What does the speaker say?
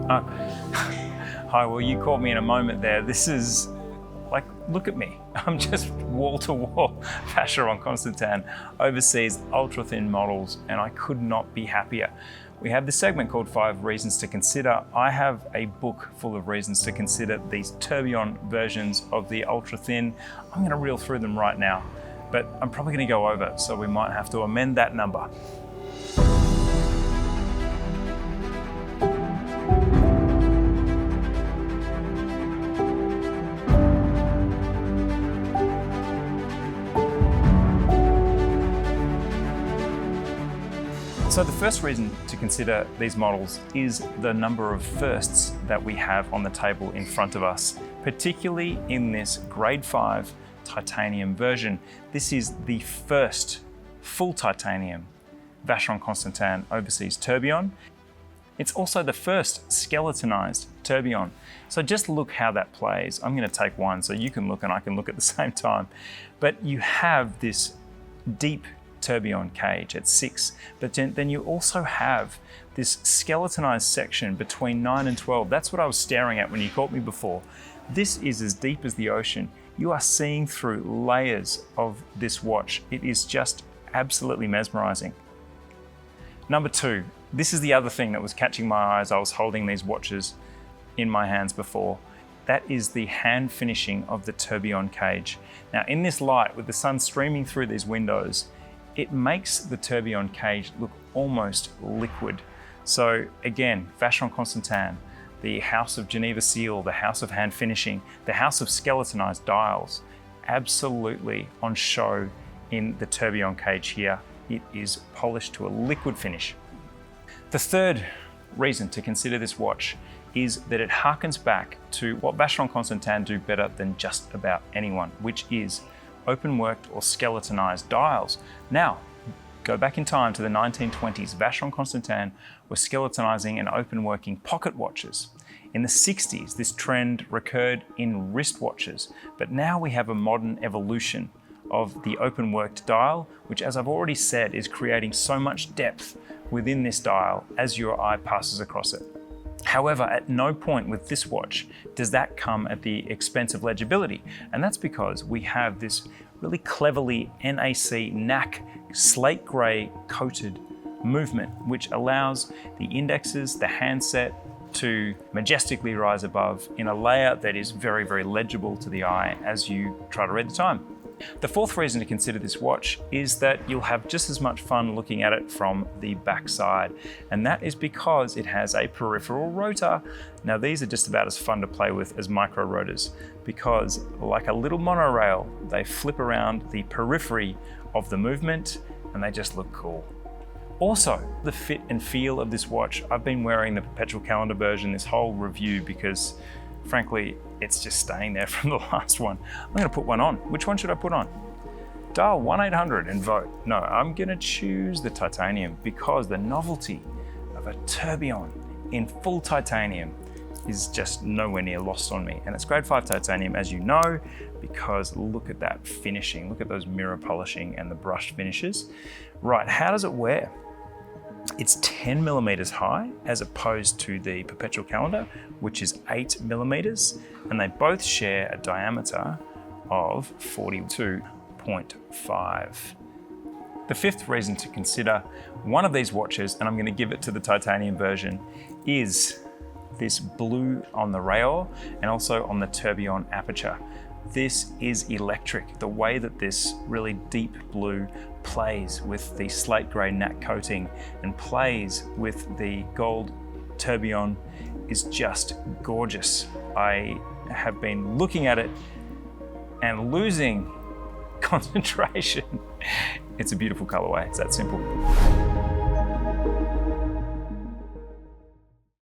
Hi, well, you caught me in a moment there. This is, like, look at me. I'm just wall-to-wall Vacheron Constantin Overseas Ultra-Thin models, and I could not be happier. We have this segment called 5 Reasons to Consider. I have a book full of reasons to consider these tourbillon versions of the Ultra-Thin. I'm gonna reel through them right now, but I'm probably gonna go over, so we might have to amend that number. So the first reason to consider these models is the number of firsts that we have on the table in front of us, particularly in this grade 5 titanium version. This is the first full titanium Vacheron Constantin Overseas Tourbillon. It's also the first skeletonized tourbillon. So just look how that plays. I'm going to take one so you can look and I can look at the same time. But you have this deep tourbillon cage at 6, but then you also have this skeletonized section between 9 and 12. That's what I was staring at when you caught me before. This is as deep as the ocean. You are seeing through layers of this watch. It is just absolutely mesmerizing. Number 2, this is the other thing that was catching my eye as I was holding these watches in my hands before. That is the hand finishing of the tourbillon cage. Now in this light, with the sun streaming through these windows, it makes the tourbillon cage look almost liquid. So again, Vacheron Constantin, the house of Geneva seal, the house of hand finishing, the house of skeletonized dials, absolutely on show in the tourbillon cage here. It is polished to a liquid finish. The third reason to consider this watch is that it harkens back to what Vacheron Constantin do better than just about anyone, which is open-worked or skeletonized dials. Now, go back in time to the 1920s. Vacheron Constantin was skeletonizing and open-working pocket watches. In the 60s, this trend recurred in wristwatches, but now we have a modern evolution of the open-worked dial, which, as I've already said, is creating so much depth within this dial as your eye passes across it. However, at no point with this watch does that come at the expense of legibility. And that's because we have this really cleverly NAC slate grey coated movement, which allows the indexes, the handset, to majestically rise above in a layer that is very, very legible to the eye as you try to read the time. The fourth reason to consider this watch is that you'll have just as much fun looking at it from the backside, and that is because it has a peripheral rotor. Now these are just about as fun to play with as micro rotors, because like a little monorail, they flip around the periphery of the movement and they just look cool. Also, the fit and feel of this watch. I've been wearing the perpetual calendar version this whole review because frankly, it's just staying there from the last one. I'm gonna put one on. Which one should I put on? Dial 1-800 and vote. No, I'm gonna choose the titanium because the novelty of a tourbillon in full titanium is just nowhere near lost on me. And it's grade 5 titanium, as you know, because look at that finishing. Look at those mirror polishing and the brushed finishes. Right, how does it wear? It's 10 millimeters high as opposed to the perpetual calendar, which is 8 millimeters, and they both share a diameter of 42.5. The fifth reason to consider one of these watches, and I'm going to give it to the titanium version, is this blue on the rail and also on the tourbillon aperture. This is electric. The way that this really deep blue plays with the slate grey nacre coating and plays with the gold tourbillon is just gorgeous. I have been looking at it and losing concentration. It's a beautiful colorway, it's that simple.